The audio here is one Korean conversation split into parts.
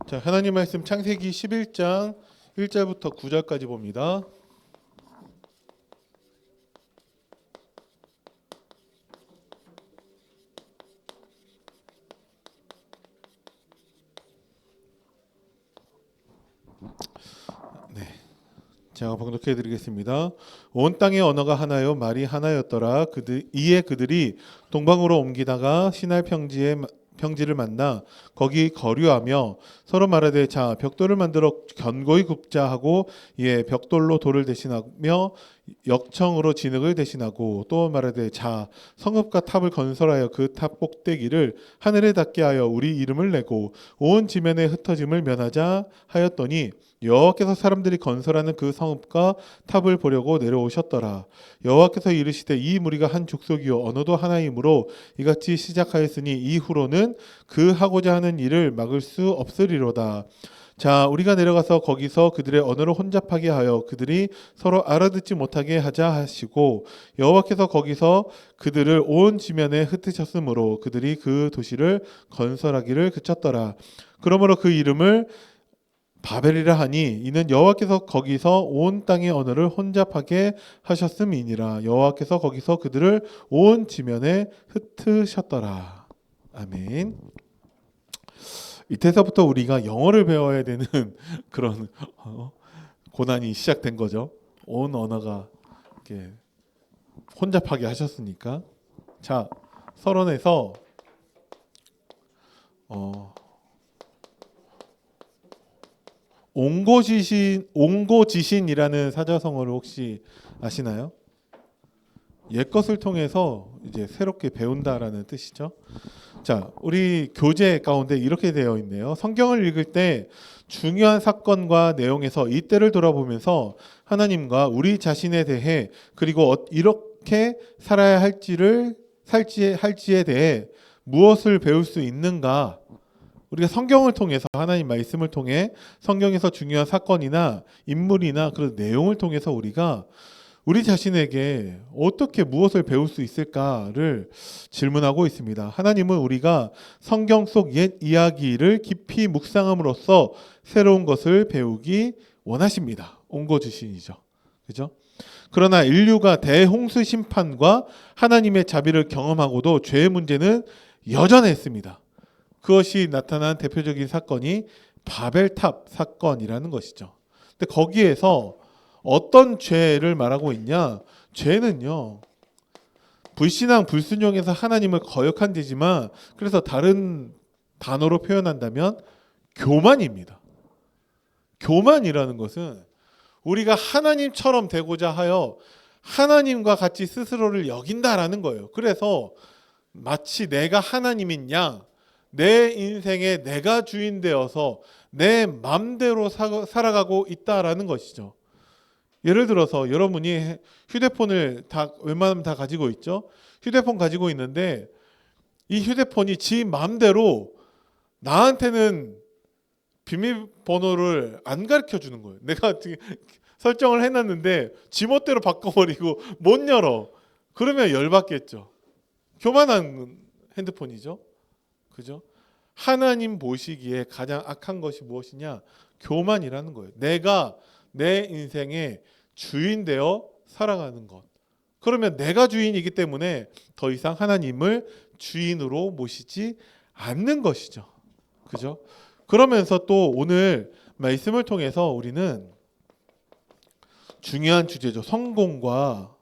자, 하나님 말씀 창세기 11장 1절부터 9절까지 봅니다. 네. 제가 봉독해 드리겠습니다. 온 땅의 언어가 하나요 말이 하나였더라. 이에 그들이 동방으로 옮기다가 시날 평지를 만나 거기 거류하며 서로 말하되 자 벽돌을 만들어 견고히 굽자 하고 이에 벽돌로 돌을 대신하며 역청으로 진흙을 대신하고 또 말하되 자 성읍과 탑을 건설하여 그 탑 꼭대기를 하늘에 닿게 하여 우리 이름을 내고 온 지면에 흩어짐을 면하자 하였더니 여호와께서 사람들이 건설하는 그 성읍과 탑을 보려고 내려오셨더라. 여호와께서 이르시되 이 무리가 한 족속이요 언어도 하나이므로 이같이 시작하였으니 이후로는 그 하고자 하는 일을 막을 수 없으리로다. 자 우리가 내려가서 거기서 그들의 언어를 혼잡하게 하여 그들이 서로 알아듣지 못하게 하자 하시고 여호와께서 거기서 그들을 온 지면에 흩으셨으므로 그들이 그 도시를 건설하기를 그쳤더라. 그러므로 그 이름을 바벨이라 하니 이는 여호와께서 거기서 온 땅의 언어를 혼잡하게 하셨음이니라. 여호와께서 거기서 그들을 온 지면에 흩으셨더라. 아멘. 이때서부터 우리가 영어를 배워야 되는 그런 고난이 시작된 거죠. 온 언어가 이렇게 혼잡하게 하셨으니까. 자, 서론에서 옹고지신이라는 사자성어를 혹시 아시나요? 옛것을 통해서 이제 새롭게 배운다라는 뜻이죠. 자, 우리 교재 가운데 이렇게 되어 있네요. 성경을 읽을 때 중요한 사건과 내용에서 이때를 돌아보면서 하나님과 우리 자신에 대해 그리고 이렇게 살아야 할지에 대해 무엇을 배울 수 있는가? 우리가 성경을 통해서 하나님 말씀을 통해 성경에서 중요한 사건이나 인물이나 그런 내용을 통해서 우리가 우리 자신에게 어떻게 무엇을 배울 수 있을까를 질문하고 있습니다. 하나님은 우리가 성경 속 옛 이야기를 깊이 묵상함으로써 새로운 것을 배우기 원하십니다. 옹고주신이죠. 그죠? 그러나 인류가 대홍수 심판과 하나님의 자비를 경험하고도 죄의 문제는 여전했습니다. 그것이 나타난 대표적인 사건이 바벨탑 사건이라는 것이죠. 근데 거기에서 어떤 죄를 말하고 있냐? 죄는요. 불신앙 불순종에서 하나님을 거역한 죄지만 그래서 다른 단어로 표현한다면 교만입니다. 교만이라는 것은 우리가 하나님처럼 되고자 하여 하나님과 같이 스스로를 여긴다라는 거예요. 그래서 마치 내가 하나님인 양 내 인생에 내가 주인 되어서 내 맘대로 살아가고 있다라는 것이죠. 예를 들어서 여러분이 휴대폰을 웬만하면 다 가지고 있죠. 휴대폰 가지고 있는데 이 휴대폰이 지 맘대로 나한테는 비밀번호를 안 가르쳐 주는 거예요. 내가 설정을 해놨는데 지 멋대로 바꿔버리고 못 열어. 그러면 열받겠죠. 교만한 핸드폰이죠. 그죠? 하나님 보시기에 가장 악한 것이 무엇이냐? 교만이라는 거예요. 내가 내 인생의 주인 되어 살아가는 것. 그러면 내가 주인이기 때문에 더 이상 하나님을 주인으로 모시지 않는 것이죠. 그죠? 그러면서 또 오늘 말씀을 통해서 우리는 중요한 주제죠. 성공과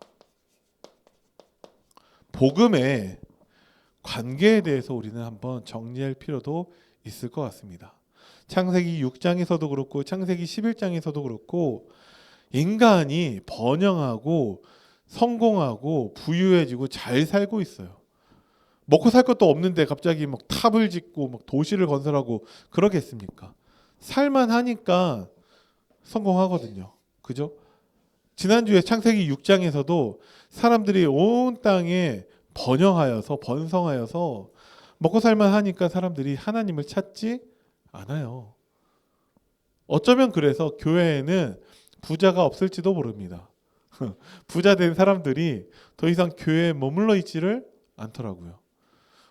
복음의 관계에 대해서 우리는 한번 정리할 필요도 있을 것 같습니다. 창세기 6장에서도 그렇고 창세기 11장에서도 그렇고 인간이 번영하고 성공하고 부유해지고 잘 살고 있어요. 먹고 살 것도 없는데 갑자기 막 탑을 짓고 막 도시를 건설하고 그러겠습니까? 살만하니까 성공하거든요. 그죠? 지난주에 창세기 6장에서도 사람들이 온 땅에 번성하여서 먹고 살만 하니까 사람들이 하나님을 찾지 않아요. 어쩌면 그래서 교회에는 부자가 없을지도 모릅니다. 부자 된 사람들이 더 이상 교회에 머물러 있지를 않더라고요.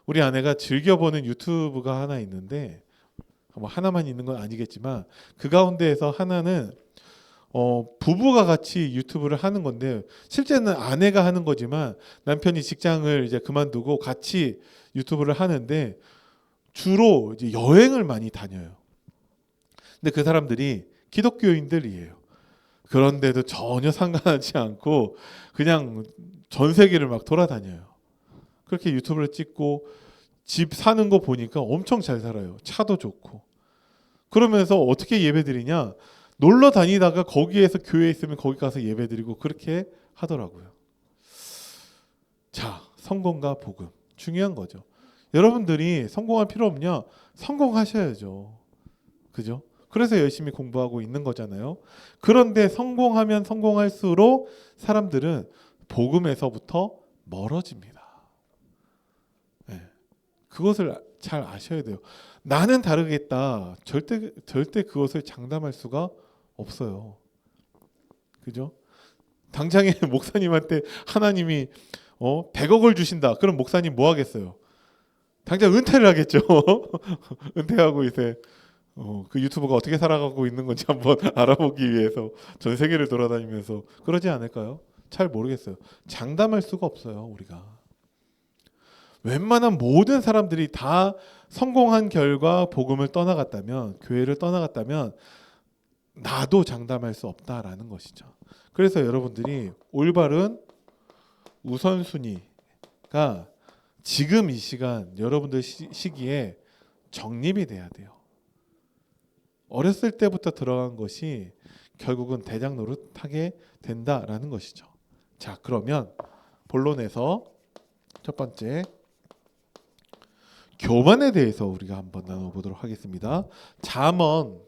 우리 아내가 즐겨보는 유튜브가 하나 있는데 뭐 하나만 있는 건 아니겠지만 그 가운데에서 하나는 부부가 같이 유튜브를 하는 건데 실제는 아내가 하는 거지만 남편이 직장을 이제 그만두고 같이 유튜브를 하는데 주로 이제 여행을 많이 다녀요. 근데 그 사람들이 기독교인들이에요. 그런데도 전혀 상관하지 않고 그냥 전 세계를 막 돌아다녀요. 그렇게 유튜브를 찍고 집 사는 거 보니까 엄청 잘 살아요. 차도 좋고. 그러면서 어떻게 예배드리냐? 놀러 다니다가 거기에서 교회 있으면 거기 가서 예배드리고 그렇게 하더라고요. 자, 성공과 복음 중요한 거죠. 여러분들이 성공할 필요 없냐? 성공하셔야죠. 그죠? 그래서 열심히 공부하고 있는 거잖아요. 그런데 성공하면 성공할수록 사람들은 복음에서부터 멀어집니다. 네. 그것을 잘 아셔야 돼요. 나는 다르겠다. 절대 그것을 장담할 수가 없어요. 그죠? 당장에 목사님한테 하나님이 100억을 주신다. 그럼 목사님 뭐 하겠어요? 당장 은퇴를 하겠죠. 은퇴하고 이제 그 유튜버가 어떻게 살아가고 있는 건지 한번 알아보기 위해서 전 세계를 돌아다니면서 그러지 않을까요? 잘 모르겠어요. 장담할 수가 없어요, 우리가. 웬만한 모든 사람들이 다 성공한 결과 복음을 떠나갔다면, 교회를 떠나갔다면 나도 장담할 수 없다라는 것이죠. 그래서 여러분들이 올바른 우선순위가 지금 이 시간 여러분들 시기에 정립이 돼야 돼요. 어렸을 때부터 들어간 것이 결국은 대장 노릇하게 된다라는 것이죠. 자, 그러면 본론에서 첫 번째 교만에 대해서 우리가 한번 나눠보도록 하겠습니다. 잠언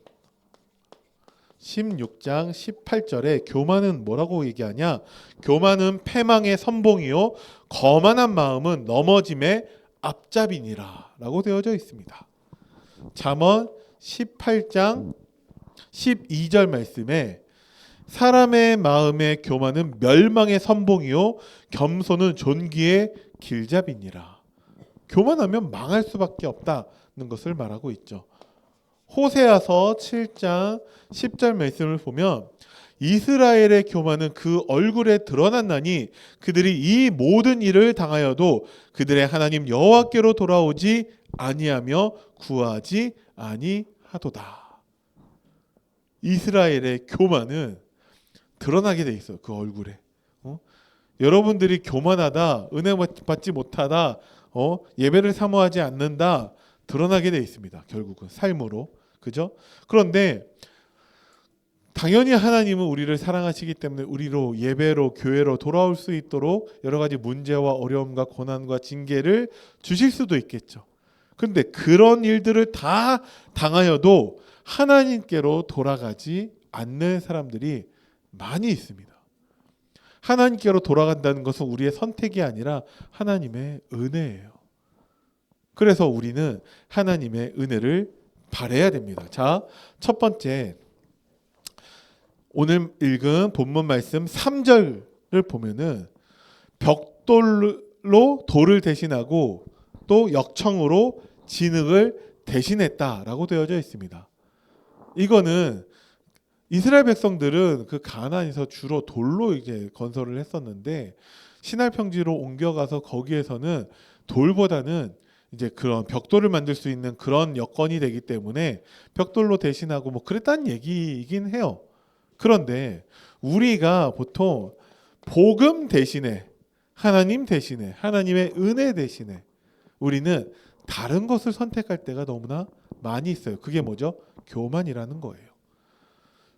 16장 18절에 교만은 뭐라고 얘기하냐? 교만은 패망의 선봉이요 거만한 마음은 넘어짐의 앞잡이니라 라고 되어져 있습니다. 잠언 18장 12절 말씀에 사람의 마음의 교만은 멸망의 선봉이요 겸손은 존귀의 길잡이니라. 교만하면 망할 수밖에 없다는 것을 말하고 있죠. 호세아서 7장 10절 말씀을 보면 이스라엘의 교만은 그 얼굴에 드러났나니 그들이 이 모든 일을 당하여도 그들의 하나님 여호와께로 돌아오지 아니하며 구하지 아니하도다. 이스라엘의 교만은 드러나게 돼 있어요. 그 얼굴에. 여러분들이 교만하다, 은혜 받지 못하다, 예배를 사모하지 않는다 드러나게 돼 있습니다. 결국은 삶으로. 그죠? 그런데 당연히 하나님은 우리를 사랑하시기 때문에 우리로 예배로 교회로 돌아올 수 있도록 여러 가지 문제와 어려움과 고난과 징계를 주실 수도 있겠죠. 그런데 그런 일들을 다 당하여도 하나님께로 돌아가지 않는 사람들이 많이 있습니다. 하나님께로 돌아간다는 것은 우리의 선택이 아니라 하나님의 은혜예요. 그래서 우리는 하나님의 은혜를 바라야 됩니다. 자, 첫 번째 오늘 읽은 본문 말씀 3절을 보면은 벽돌로 돌을 대신하고 또 역청으로 진흙을 대신했다라고 되어져 있습니다. 이거는 이스라엘 백성들은 그 가나안에서 주로 돌로 이제 건설을 했었는데 시날 평지로 옮겨가서 거기에서는 돌보다는 이제 그런 벽돌을 만들 수 있는 그런 여건이 되기 때문에 벽돌로 대신하고 뭐 그랬다는 얘기이긴 해요. 그런데 우리가 보통 복음 대신에 하나님 대신에 하나님의 은혜 대신에 우리는 다른 것을 선택할 때가 너무나 많이 있어요. 그게 뭐죠? 교만이라는 거예요.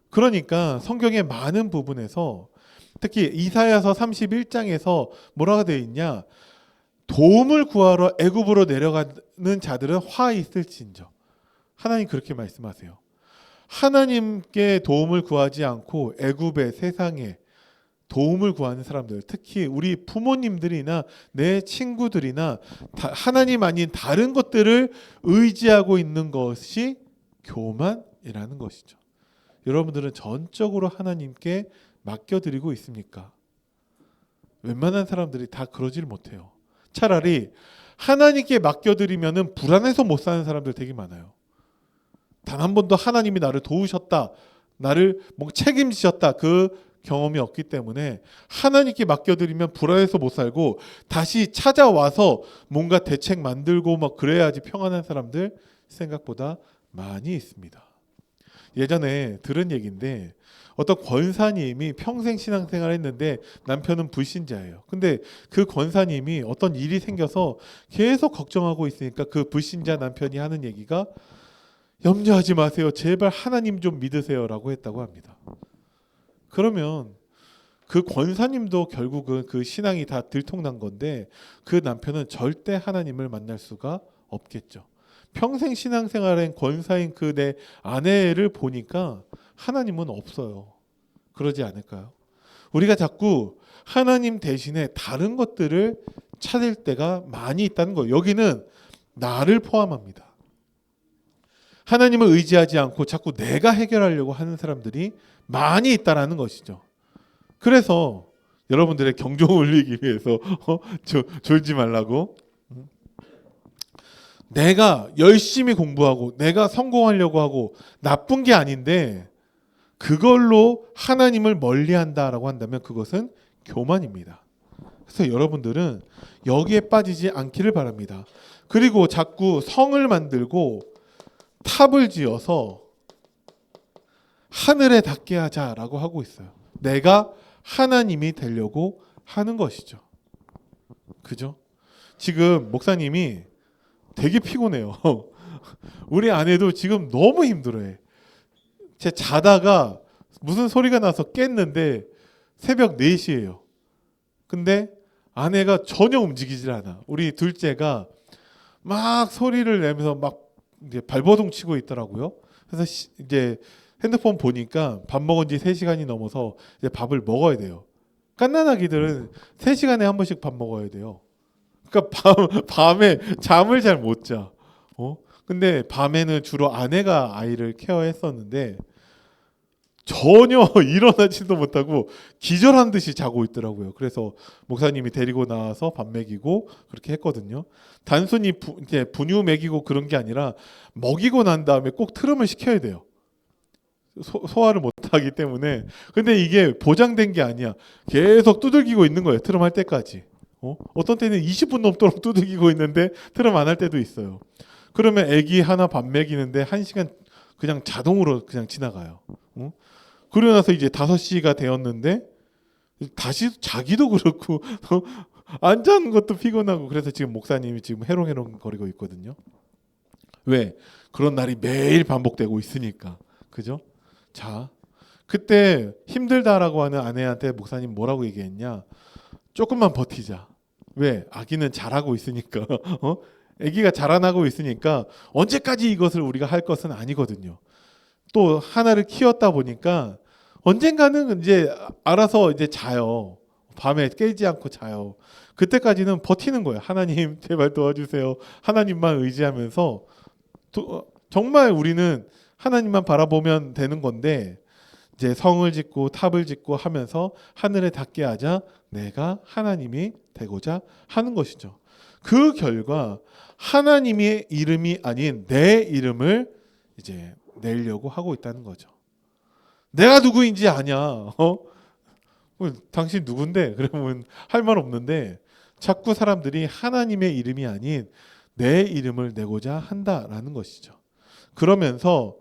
그러니까 성경의 많은 부분에서 특히 이사야서 31장에서 뭐라고 되어 있냐? 도움을 구하러 애굽으로 내려가는 자들은 화 있을진저. 하나님 그렇게 말씀하세요. 하나님께 도움을 구하지 않고 애굽의 세상에 도움을 구하는 사람들, 특히 우리 부모님들이나 내 친구들이나 하나님 아닌 다른 것들을 의지하고 있는 것이 교만이라는 것이죠. 여러분들은 전적으로 하나님께 맡겨드리고 있습니까? 웬만한 사람들이 다 그러질 못해요. 차라리 하나님께 맡겨드리면은 불안해서 못 사는 사람들 되게 많아요. 단 한 번도 하나님이 나를 도우셨다, 나를 뭔가 책임지셨다, 그 경험이 없기 때문에 하나님께 맡겨드리면 불안해서 못 살고 다시 찾아와서 뭔가 대책 만들고 막 그래야지 평안한 사람들 생각보다 많이 있습니다. 예전에 들은 얘기인데 어떤 권사님이 평생 신앙생활 했는데 남편은 불신자예요. 근데 그 권사님이 어떤 일이 생겨서 계속 걱정하고 있으니까 그 불신자 남편이 하는 얘기가 염려하지 마세요. 제발 하나님 좀 믿으세요라고 했다고 합니다. 그러면 그 권사님도 결국은 그 신앙이 다 들통난 건데 그 남편은 절대 하나님을 만날 수가 없겠죠. 평생 신앙생활한 권사인 그 내 아내를 보니까 하나님은 없어요. 그러지 않을까요? 우리가 자꾸 하나님 대신에 다른 것들을 찾을 때가 많이 있다는 거예요. 여기는 나를 포함합니다. 하나님을 의지하지 않고 자꾸 내가 해결하려고 하는 사람들이 많이 있다라는 것이죠. 그래서 여러분들의 경종을 울리기 위해서 졸지 말라고, 내가 열심히 공부하고 내가 성공하려고 하고 나쁜 게 아닌데 그걸로 하나님을 멀리한다라고 한다면 그것은 교만입니다. 그래서 여러분들은 여기에 빠지지 않기를 바랍니다. 그리고 자꾸 성을 만들고 탑을 지어서 하늘에 닿게 하자라고 하고 있어요. 내가 하나님이 되려고 하는 것이죠. 그죠? 지금 목사님이 되게 피곤해요. 우리 아내도 지금 너무 힘들어해. 제 자다가 무슨 소리가 나서 깼는데 새벽 4시예요. 근데 아내가 전혀 움직이질 않아. 우리 둘째가 막 소리를 내면서 막 이제 발버둥 치고 있더라고요. 그래서 이제 핸드폰 보니까 밥 먹은 지 3시간이 넘어서 이제 밥을 먹어야 돼요. 갓난아기들은 3시간에 한 번씩 밥 먹어야 돼요. 그러니까 밤에 잠을 잘 못 자. 근데 밤에는 주로 아내가 아이를 케어했었는데 전혀 일어나지도 못하고 기절한 듯이 자고 있더라고요. 그래서 목사님이 데리고 나와서 밥 먹이고 그렇게 했거든요. 단순히 이제 분유 먹이고 그런 게 아니라 먹이고 난 다음에 꼭 트름을 시켜야 돼요. 소화를 못하기 때문에. 근데 이게 보장된 게 아니야. 계속 두들기고 있는 거예요. 트름 할 때까지. 어떤 때는 20분 넘도록 두들기고 있는데 트름 안 할 때도 있어요. 그러면 아기 하나 밥 먹이는데 1시간 그냥 자동으로 그냥 지나가요. 그러고 나서 이제 5시가 되었는데 다시 자기도 그렇고 안 자는 것도 피곤하고, 그래서 지금 목사님이 지금 해롱해롱 거리고 있거든요. 왜? 그런 날이 매일 반복되고 있으니까. 그죠? 자, 그때 힘들다라고 하는 아내한테 목사님 뭐라고 얘기했냐? 조금만 버티자. 왜? 아기는 자라고 있으니까. 아기가 자라나고 있으니까 언제까지 이것을 우리가 할 것은 아니거든요. 또 하나를 키웠다 보니까 언젠가는 이제 알아서 이제 자요. 밤에 깨지 않고 자요. 그때까지는 버티는 거예요. 하나님 제발 도와주세요. 하나님만 의지하면서 정말 우리는 하나님만 바라보면 되는 건데, 이제 성을 짓고 탑을 짓고 하면서 하늘에 닿게 하자 내가 하나님이 되고자 하는 것이죠. 그 결과 하나님의 이름이 아닌 내 이름을 이제 내려고 하고 있다는 거죠. 내가 누구인지 아냐? 당신 누군데? 그러면 할 말 없는데 자꾸 사람들이 하나님의 이름이 아닌 내 이름을 내고자 한다라는 것이죠. 그러면서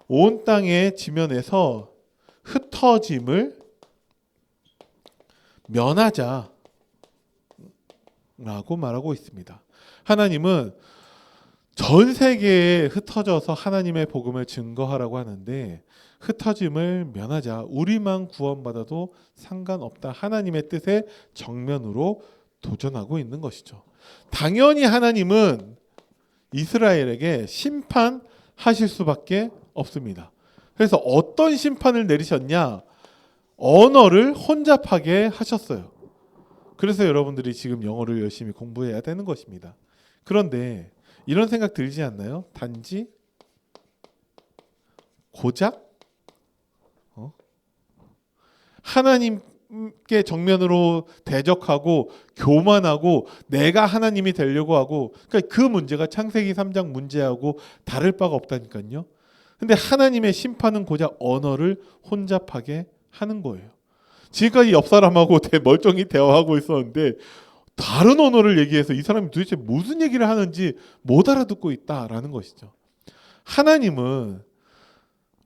온 땅의 지면에서 흩어짐을 면하자라고 말하고 있습니다. 하나님은 전 세계에 흩어져서 하나님의 복음을 증거하라고 하는데 흩어짐을 면하자, 우리만 구원받아도 상관없다, 하나님의 뜻에 정면으로 도전하고 있는 것이죠. 당연히 하나님은 이스라엘에게 심판하실 수밖에 없습니다. 그래서 어떤 심판을 내리셨냐? 언어를 혼잡하게 하셨어요. 그래서 여러분들이 지금 영어를 열심히 공부해야 되는 것입니다. 그런데 이런 생각 들지 않나요? 단지 고작 하나님께 정면으로 대적하고 교만하고 내가 하나님이 되려고 하고, 그러니까 그 문제가 창세기 3장 문제하고 다를 바가 없다니까요. 근데 하나님의 심판은 고작 언어를 혼잡하게 하는 거예요. 지금까지 옆 사람하고 멀쩡히 대화하고 있었는데 다른 언어를 얘기해서 이 사람이 도대체 무슨 얘기를 하는지 못 알아듣고 있다라는 것이죠. 하나님은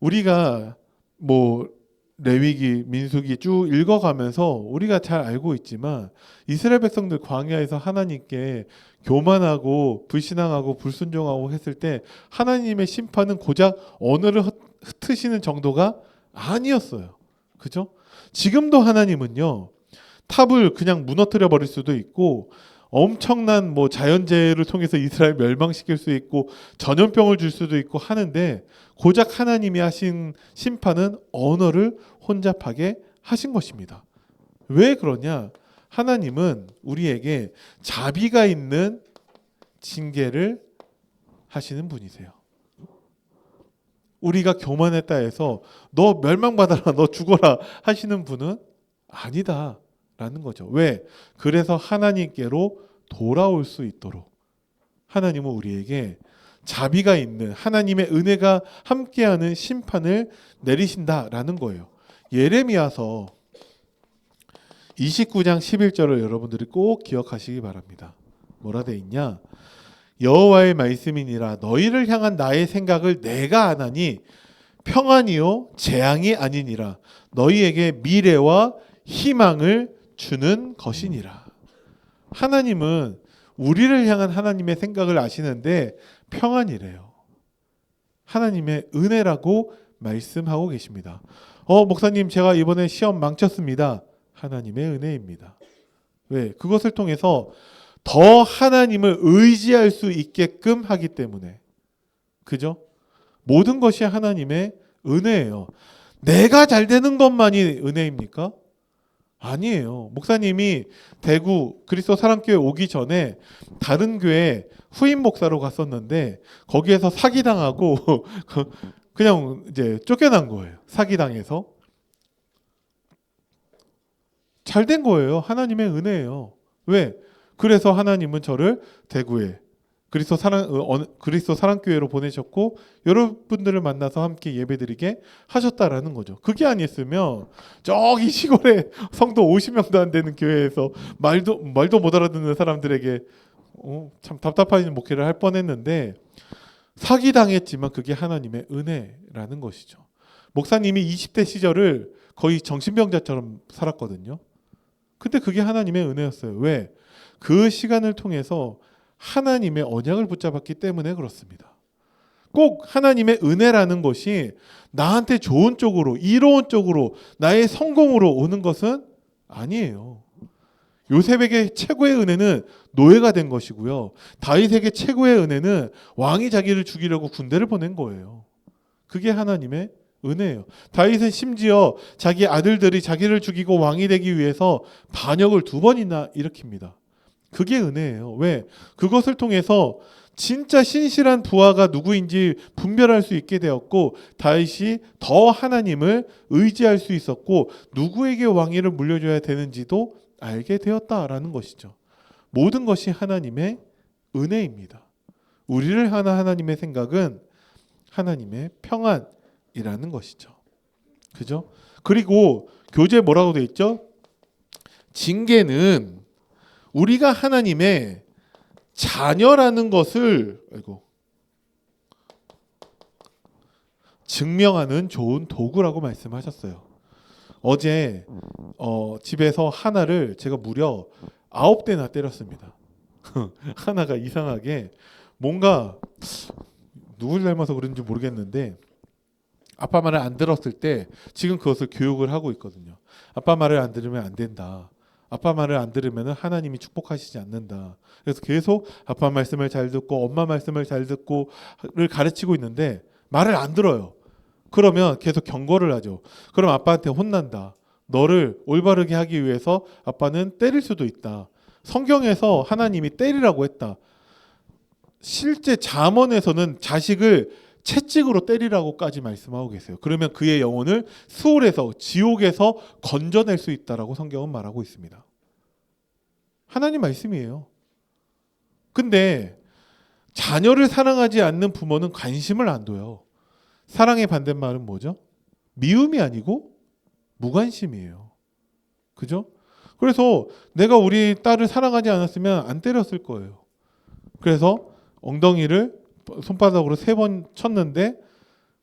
우리가 뭐 레위기, 민수기 쭉 읽어가면서 우리가 잘 알고 있지만 이스라엘 백성들 광야에서 하나님께 교만하고 불신앙하고 불순종하고 했을 때 하나님의 심판은 고작 언어를 흩으시는 정도가 아니었어요. 그죠? 지금도 하나님은요, 탑을 그냥 무너뜨려 버릴 수도 있고 엄청난 뭐 자연재해를 통해서 이스라엘 멸망시킬 수 있고 전염병을 줄 수도 있고 하는데 고작 하나님이 하신 심판은 언어를 혼잡하게 하신 것입니다. 왜 그러냐? 하나님은 우리에게 자비가 있는 징계를 하시는 분이세요. 우리가 교만했다 해서 너 멸망받아라, 너 죽어라 하시는 분은 아니다 라는 거죠. 왜? 그래서 하나님께로 돌아올 수 있도록 하나님은 우리에게 자비가 있는 하나님의 은혜가 함께하는 심판을 내리신다라는 거예요. 예레미야서 29장 11절을 여러분들이 꼭 기억하시기 바랍니다. 뭐라 돼 있냐? 여호와의 말씀이니라 너희를 향한 나의 생각을 내가 아나니 평안이요 재앙이 아니니라 너희에게 미래와 희망을 주는 것이니라. 하나님은 우리를 향한 하나님의 생각을 아시는데 평안이래요. 하나님의 은혜라고 말씀하고 계십니다. 목사님 제가 이번에 시험 망쳤습니다. 하나님의 은혜입니다. 왜? 그것을 통해서 더 하나님을 의지할 수 있게끔 하기 때문에. 그죠? 모든 것이 하나님의 은혜예요. 내가 잘 되는 것만이 은혜입니까? 아니에요. 목사님이 대구 그리스도 사랑교회 오기 전에 다른 교회 후임 목사로 갔었는데 거기에서 사기당하고 그냥 이제 쫓겨난 거예요. 사기당해서. 잘 된 거예요. 하나님의 은혜예요. 왜? 그래서 하나님은 저를 대구에 그리스도 사랑교회로 보내셨고 여러분들을 만나서 함께 예배드리게 하셨다라는 거죠. 그게 아니었으면 저기 시골에 성도 50명도 안 되는 교회에서 말도 못 알아듣는 사람들에게 참 답답한 목회를 할 뻔했는데 사기당했지만 그게 하나님의 은혜라는 것이죠. 목사님이 20대 시절을 거의 정신병자처럼 살았거든요. 근데 그게 하나님의 은혜였어요. 왜? 그 시간을 통해서 하나님의 언약을 붙잡았기 때문에 그렇습니다. 꼭 하나님의 은혜라는 것이 나한테 좋은 쪽으로, 이로운 쪽으로, 나의 성공으로 오는 것은 아니에요. 요셉에게 최고의 은혜는 노예가 된 것이고요. 다윗에게 최고의 은혜는 왕이 자기를 죽이려고 군대를 보낸 거예요. 그게 하나님의 은혜예요. 다윗은 심지어 자기 아들들이 자기를 죽이고 왕이 되기 위해서 반역을 2번이나 일으킵니다. 그게 은혜예요. 왜? 그것을 통해서 진짜 신실한 부하가 누구인지 분별할 수 있게 되었고 다윗이 더 하나님을 의지할 수 있었고 누구에게 왕위를 물려줘야 되는지도 알게 되었다라는 것이죠. 모든 것이 하나님의 은혜입니다. 우리를 향한 하나님의 생각은 하나님의 평안이라는 것이죠. 그죠? 그리고 교재에 뭐라고 되어 있죠? 징계는 우리가 하나님의 자녀라는 것을 증명하는 좋은 도구라고 말씀하셨어요. 어제 집에서 하나를 제가 무려 9대나 때렸습니다. 하나가 이상하게 뭔가 누굴 닮아서 그런지 모르겠는데 아빠 말을 안 들었을 때 지금 그것을 교육을 하고 있거든요. 아빠 말을 안 들으면 안 된다. 아빠 말을 안 들으면 하나님이 축복하시지 않는다. 그래서 계속 아빠 말씀을 잘 듣고 엄마 말씀을 잘 듣고를 가르치고 있는데 말을 안 들어요. 그러면 계속 경고를 하죠. 그럼 아빠한테 혼난다. 너를 올바르게 하기 위해서 아빠는 때릴 수도 있다. 성경에서 하나님이 때리라고 했다. 실제 잠언에서는 자식을 채찍으로 때리라고까지 말씀하고 계세요. 그러면 그의 영혼을 수월에서 지옥에서 건져낼 수 있다라고 성경은 말하고 있습니다. 하나님 말씀이에요. 근데 자녀를 사랑하지 않는 부모는 관심을 안 둬요. 사랑의 반대말은 뭐죠? 미움이 아니고 무관심이에요. 그죠? 그래서 내가 우리 딸을 사랑하지 않았으면 안 때렸을 거예요. 그래서 엉덩이를 손바닥으로 3번 쳤는데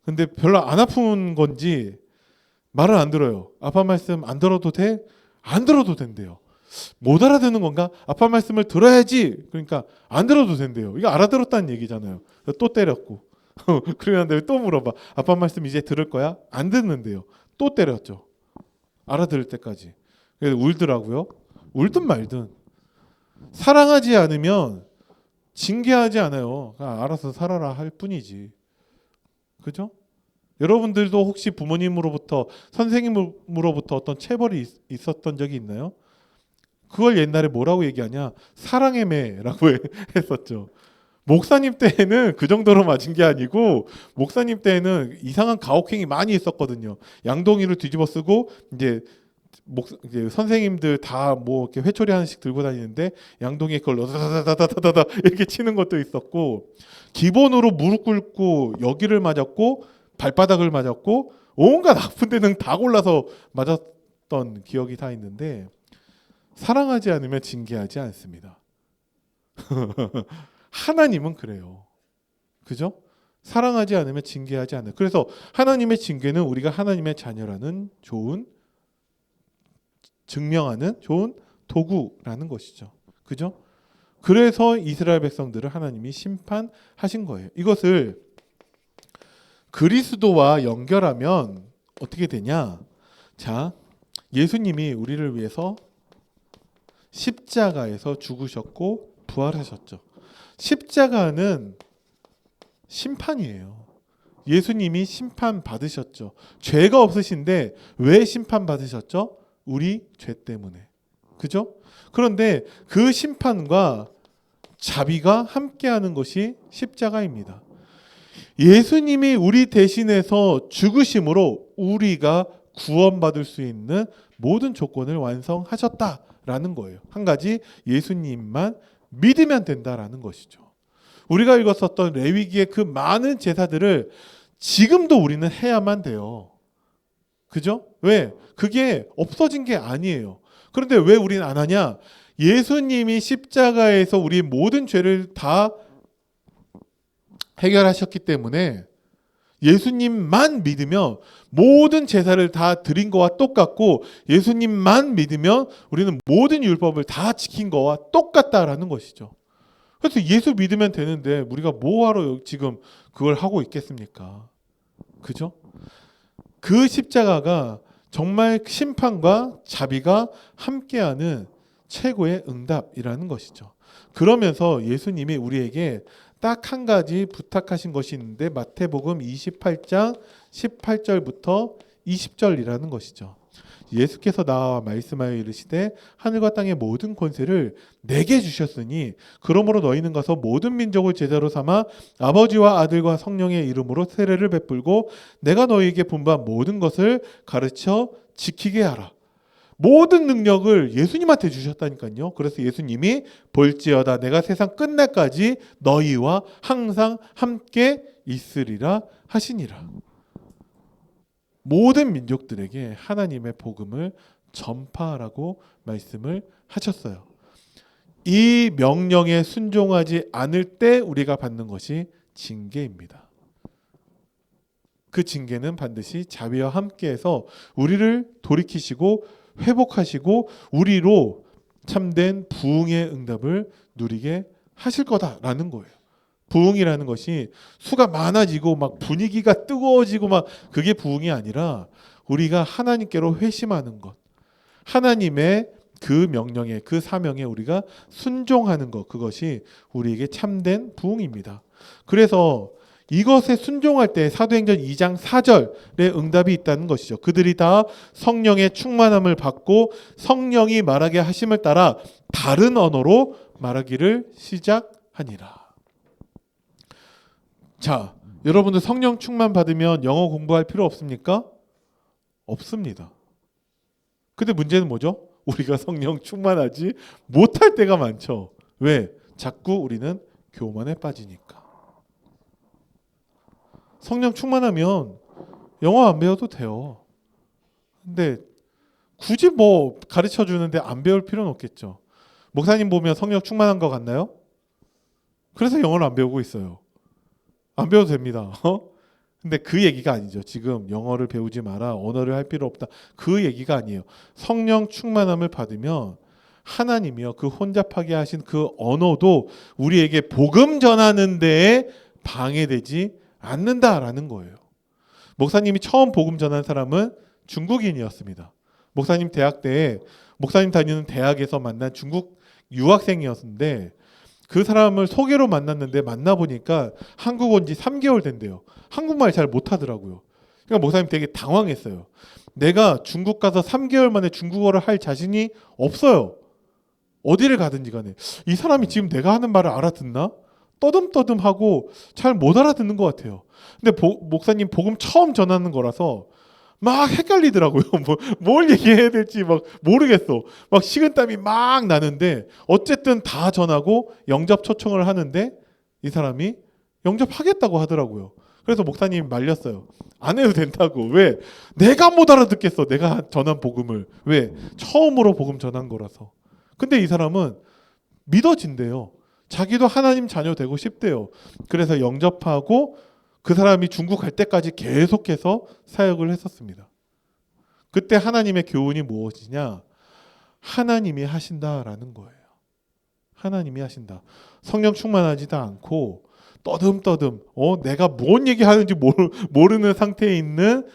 근데 별로 안 아픈 건지 말을 안 들어요. 아빠 말씀 안 들어도 돼? 안 들어도 된대요. 못 알아듣는 건가? 아빠 말씀을 들어야지. 그러니까 안 들어도 된대요. 이거 알아들었다는 얘기잖아요. 또 때렸고. 그러는데 또 물어봐. 아빠 말씀 이제 들을 거야? 안 듣는데요. 또 때렸죠. 알아들을 때까지. 그래서 울더라고요. 울든 말든. 사랑하지 않으면 징계하지 않아요. 그냥 알아서 살아라 할 뿐이지. 그죠? 여러분들도 혹시 부모님으로부터 선생님으로부터 어떤 체벌이 있었던 적이 있나요? 그걸 옛날에 뭐라고 얘기하냐? 사랑의 매라고 했었죠. 목사님 때에는 그 정도로 맞은 게 아니고 목사님 때에는 이상한 가혹행위 많이 있었거든요. 양동이를 뒤집어 쓰고 이제 이제 선생님들 다 뭐 이렇게 회초리 하나씩 들고 다니는데 양동이에 그걸 다다다다다다 이렇게 치는 것도 있었고 기본으로 무릎 꿇고 여기를 맞았고 발바닥을 맞았고 온갖 아픈 데는 다 골라서 맞았던 기억이 다 있는데 사랑하지 않으면 징계하지 않습니다. 하나님은 그래요. 그죠? 사랑하지 않으면 징계하지 않아요. 그래서 하나님의 징계는 우리가 하나님의 자녀라는 좋은 증명하는 좋은 도구라는 것이죠. 그죠? 그래서 이스라엘 백성들을 하나님이 심판하신 거예요. 이것을 그리스도와 연결하면 어떻게 되냐? 자, 예수님이 우리를 위해서 십자가에서 죽으셨고 부활하셨죠. 십자가는 심판이에요. 예수님이 심판 받으셨죠. 죄가 없으신데 왜 심판 받으셨죠? 우리 죄 때문에. 그죠? 그런데 그 심판과 자비가 함께하는 것이 십자가입니다. 예수님이 우리 대신해서 죽으심으로 우리가 구원받을 수 있는 모든 조건을 완성하셨다라는 거예요. 한 가지, 예수님만 믿으면 된다라는 것이죠. 우리가 읽었었던 레위기의 그 많은 제사들을 지금도 우리는 해야만 돼요. 그죠? 왜? 그게 없어진 게 아니에요. 그런데 왜 우리는 안 하냐? 예수님이 십자가에서 우리 모든 죄를 다 해결하셨기 때문에 예수님만 믿으면 모든 제사를 다 드린 거와 똑같고 예수님만 믿으면 우리는 모든 율법을 다 지킨 거와 똑같다라는 것이죠. 그래서 예수 믿으면 되는데 우리가 뭐하러 지금 그걸 하고 있겠습니까? 그죠? 그 십자가가 정말 심판과 자비가 함께하는 최고의 응답이라는 것이죠. 그러면서 예수님이 우리에게 딱 한 가지 부탁하신 것이 있는데 마태복음 28장 18절부터 20절이라는 것이죠. 예수께서 나와 말씀하여 이르시되 하늘과 땅의 모든 권세를 내게 주셨으니 그러므로 너희는 가서 모든 민족을 제자로 삼아 아버지와 아들과 성령의 이름으로 세례를 베풀고 내가 너희에게 분부한 모든 것을 가르쳐 지키게 하라. 모든 능력을 예수님한테 주셨다니까요. 그래서 예수님이 볼지어다 내가 세상 끝날까지 너희와 항상 함께 있으리라 하시니라. 모든 민족들에게 하나님의 복음을 전파하라고 말씀을 하셨어요. 이 명령에 순종하지 않을 때 우리가 받는 것이 징계입니다. 그 징계는 반드시 자비와 함께해서 우리를 돌이키시고 회복하시고 우리로 참된 부흥의 응답을 누리게 하실 거다라는 거예요. 부흥이라는 것이 수가 많아지고 막 분위기가 뜨거워지고 막 그게 부흥이 아니라 우리가 하나님께로 회심하는 것, 하나님의 그 명령에 그 사명에 우리가 순종하는 것, 그것이 우리에게 참된 부흥입니다. 그래서 이것에 순종할 때 사도행전 2장 4절의 응답이 있다는 것이죠. 그들이 다 성령의 충만함을 받고 성령이 말하게 하심을 따라 다른 언어로 말하기를 시작하니라. 자, 여러분들 성령 충만 받으면 영어 공부할 필요 없습니까? 없습니다. 근데 문제는 뭐죠? 우리가 성령 충만하지 못할 때가 많죠. 왜? 자꾸 우리는 교만에 빠지니까. 성령 충만하면 영어 안 배워도 돼요. 근데 굳이 뭐 가르쳐 주는데 안 배울 필요는 없겠죠. 목사님 보면 성령 충만한 것 같나요? 그래서 영어를 안 배우고 있어요. 안 배워도 됩니다. 근데 그 얘기가 아니죠. 지금 영어를 배우지 마라, 언어를 할 필요 없다, 그 얘기가 아니에요. 성령 충만함을 받으면 하나님이요, 그 혼잡하게 하신 그 언어도 우리에게 복음 전하는 데에 방해되지 않는다라는 거예요. 목사님이 처음 복음 전한 사람은 중국인이었습니다. 목사님 대학 때에 목사님 다니는 대학에서 만난 중국 유학생이었는데 그 사람을 소개로 만났는데 만나보니까 한국 온 지 3개월 된대요. 한국말 잘 못하더라고요. 그러니까 목사님 되게 당황했어요. 내가 중국 가서 3개월 만에 중국어를 할 자신이 없어요. 어디를 가든지 간에. 이 사람이 지금 내가 하는 말을 알아듣나? 떠듬떠듬하고 잘 못 알아듣는 것 같아요. 근데 목사님 복음 처음 전하는 거라서 막 헷갈리더라고요. 뭘 얘기해야 될지 막 모르겠어. 막 식은땀이 막 나는데 어쨌든 다 전하고 영접 초청을 하는데 이 사람이 영접하겠다고 하더라고요. 그래서 목사님이 말렸어요. 안 해도 된다고. 왜? 내가 못 알아듣겠어. 내가 전한 복음을. 왜? 처음으로 복음 전한 거라서. 근데 이 사람은 믿어진대요. 자기도 하나님 자녀 되고 싶대요. 그래서 영접하고 그 사람이 중국 갈 때까지 계속해서 사역을 했었습니다. 그때 하나님의 교훈이 무엇이냐? 하나님이 하신다라는 거예요. 하나님이 하신다. 성령 충만하지도 않고 떠듬떠듬 내가 뭔 얘기하는지 모르는 상태에 있는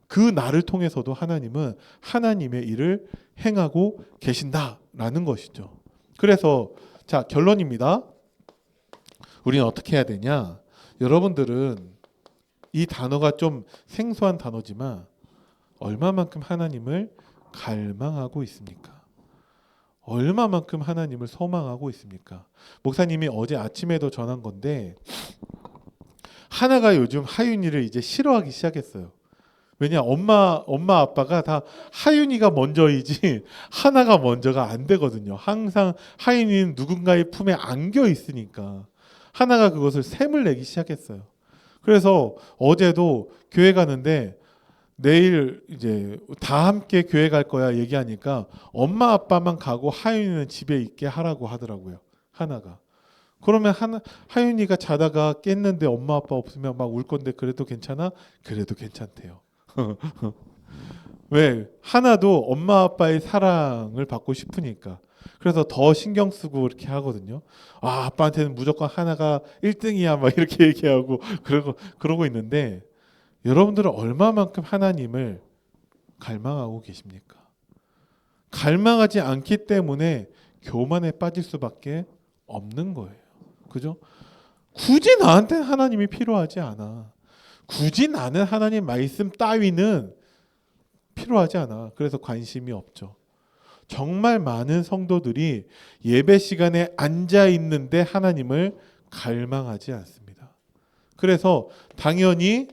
그 나를 통해서도 하나님은 하나님의 일을 행하고 계신다라는 것이죠. 그래서 자, 결론입니다. 우리는 어떻게 해야 되냐? 여러분들은 이 단어가 좀 생소한 단어지만 얼마만큼 하나님을 갈망하고 있습니까? 얼마만큼 하나님을 소망하고 있습니까? 목사님이 어제 아침에도 전한 건데 하나가 요즘 하윤이를 이제 싫어하기 시작했어요. 왜냐, 엄마 아빠가 다 하윤이가 먼저이지 하나가 먼저가 안 되거든요. 항상 하윤이는 누군가의 품에 안겨 있으니까 하나가 그것을 샘을 내기 시작했어요. 그래서 어제도 교회 가는데 내일 이제 다 함께 교회 갈 거야 얘기하니까 엄마 아빠만 가고 하윤이는 집에 있게 하라고 하더라고요. 하나가. 그러면 하윤이가 자다가 깼는데 엄마 아빠 없으면 막 울 건데 그래도 괜찮아? 그래도 괜찮대요. 왜? 하나도 엄마 아빠의 사랑을 받고 싶으니까. 그래서 더 신경 쓰고 이렇게 하거든요. 아, 아빠한테는 무조건 하나가 1등이야 막 이렇게 얘기하고 그러고 있는데 여러분들은 얼마만큼 하나님을 갈망하고 계십니까? 갈망하지 않기 때문에 교만에 빠질 수밖에 없는 거예요. 그죠? 굳이 나한테 하나님이 필요하지 않아. 굳이 나는 하나님 말씀 따위는 필요하지 않아. 그래서 관심이 없죠. 정말 많은 성도들이 예배 시간에 앉아 있는데 하나님을 갈망하지 않습니다. 그래서 당연히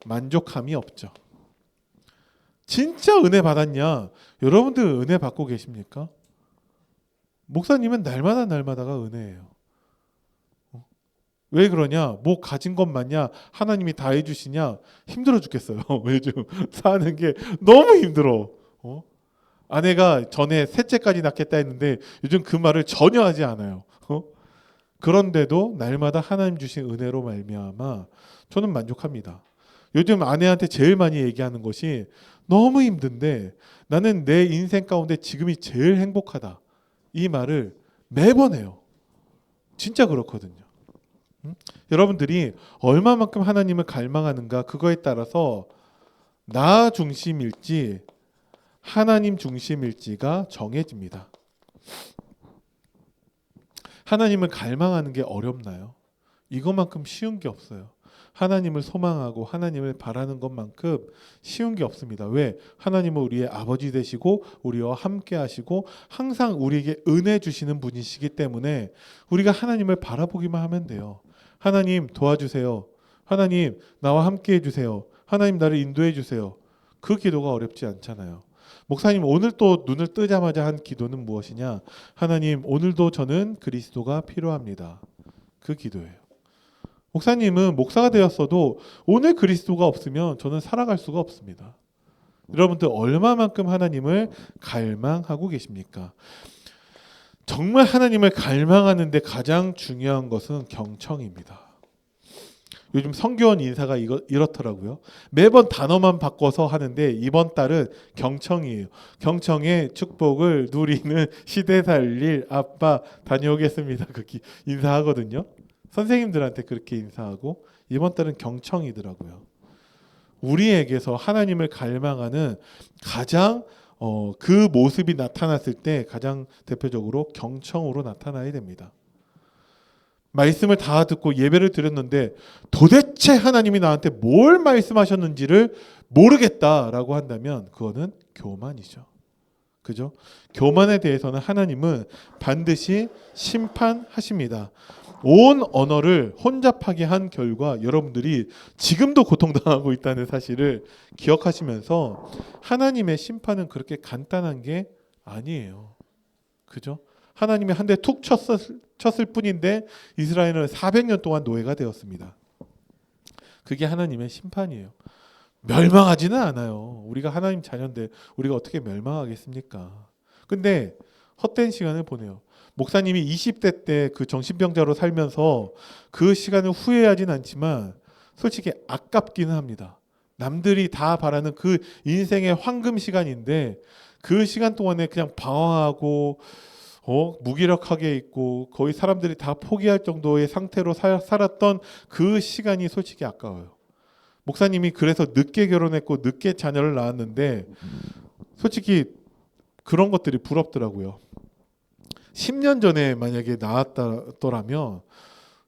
만족함이 없죠. 진짜 은혜 받았냐? 여러분들 은혜 받고 계십니까? 목사님은 날마다가 은혜예요. 왜 그러냐? 뭐 가진 것 맞냐? 하나님이 다 해주시냐? 힘들어 죽겠어요. 요즘 사는 게 너무 힘들어. 아내가 전에 셋째까지 낳겠다 했는데 요즘 그 말을 전혀 하지 않아요. 그런데도 날마다 하나님 주신 은혜로 말미암아 저는 만족합니다. 요즘 아내한테 제일 많이 얘기하는 것이 너무 힘든데 나는 내 인생 가운데 지금이 제일 행복하다. 이 말을 매번 해요. 진짜 그렇거든요. 여러분들이 얼마만큼 하나님을 갈망하는가 그거에 따라서 나 중심일지 하나님 중심일지가 정해집니다. 하나님을 갈망하는 게 어렵나요? 이것만큼 쉬운 게 없어요. 하나님을 소망하고 하나님을 바라는 것만큼 쉬운 게 없습니다. 왜? 하나님은 우리의 아버지 되시고 우리와 함께 하시고 항상 우리에게 은혜 주시는 분이시기 때문에 우리가 하나님을 바라보기만 하면 돼요. 하나님 도와주세요. 하나님 나와 함께 해주세요. 하나님 나를 인도해 주세요. 그 기도가 어렵지 않잖아요. 목사님 오늘 또 눈을 뜨자마자 한 기도는 무엇이냐? 하나님 오늘도 저는 그리스도가 필요합니다. 그 기도예요. 목사님은 목사가 되었어도 오늘 그리스도가 없으면 저는 살아갈 수가 없습니다. 여러분들 얼마만큼 하나님을 갈망하고 계십니까? 정말 하나님을 갈망하는데 가장 중요한 것은 경청입니다. 요즘 성교원 인사가 이렇더라고요. 매번 단어만 바꿔서 하는데 이번 달은 경청이에요. 경청의 축복을 누리는 시대 살릴 아빠 다녀오겠습니다. 그렇게 인사하거든요. 선생님들한테 그렇게 인사하고 이번 달은 경청이더라고요. 우리에게서 하나님을 갈망하는 가장 그 모습이 나타났을 때 가장 대표적으로 경청으로 나타나야 됩니다. 말씀을 다 듣고 예배를 드렸는데 도대체 하나님이 나한테 뭘 말씀하셨는지를 모르겠다라고 한다면 그거는 교만이죠. 그죠? 교만에 대해서는 하나님은 반드시 심판하십니다. 온 언어를 혼잡하게 한 결과 여러분들이 지금도 고통당하고 있다는 사실을 기억하시면서 하나님의 심판은 그렇게 간단한 게 아니에요. 그죠? 하나님이 한 대 툭 쳤을 뿐인데 이스라엘은 400년 동안 노예가 되었습니다. 그게 하나님의 심판이에요. 멸망하지는 않아요. 우리가 하나님 자녀인데 우리가 어떻게 멸망하겠습니까? 근데 헛된 시간을 보내요. 목사님이 20대 때 그 정신병자로 살면서 그 시간을 후회하진 않지만 솔직히 아깝기는 합니다. 남들이 다 바라는 그 인생의 황금 시간인데 그 시간 동안에 그냥 방황하고 무기력하게 있고 거의 사람들이 다 포기할 정도의 상태로 살았던 그 시간이 솔직히 아까워요. 목사님이 그래서 늦게 결혼했고 늦게 자녀를 낳았는데 솔직히 그런 것들이 부럽더라고요. 10년 전에 만약에 낳았더라면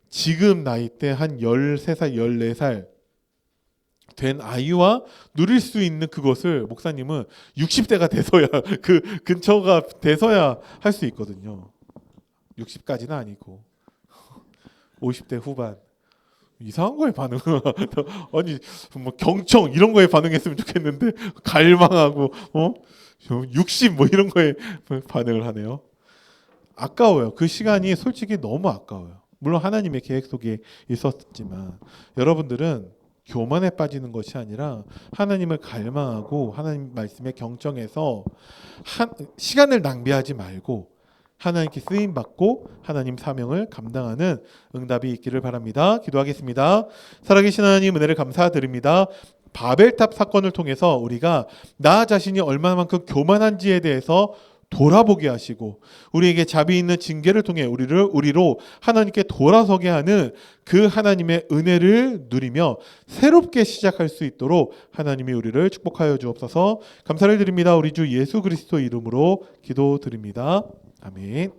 지금 나이 때 한 13살, 14살 된 아이와 누릴 수 있는 그것을 목사님은 60대가 돼서야 그 근처가 돼서야 할 수 있거든요. 60까지는 아니고 50대 후반 이상한 거에 반응. 아니 뭐 경청 이런 거에 반응했으면 좋겠는데 갈망하고 60 뭐 이런 거에 반응을 하네요. 아까워요. 그 시간이 솔직히 너무 아까워요. 물론 하나님의 계획 속에 있었지만 여러분들은 교만에 빠지는 것이 아니라 하나님을 갈망하고 하나님 말씀에 경청해서 시간을 낭비하지 말고 하나님께 쓰임 받고 하나님 사명을 감당하는 응답이 있기를 바랍니다. 기도하겠습니다. 살아계신 하나님 은혜를 감사드립니다. 바벨탑 사건을 통해서 우리가 나 자신이 얼마만큼 교만한지에 대해서 돌아보게 하시고 우리에게 자비 있는 징계를 통해 우리로 하나님께 돌아서게 하는 그 하나님의 은혜를 누리며 새롭게 시작할 수 있도록 하나님이 우리를 축복하여 주옵소서. 감사를 드립니다. 우리 주 예수 그리스도 이름으로 기도드립니다. 아멘.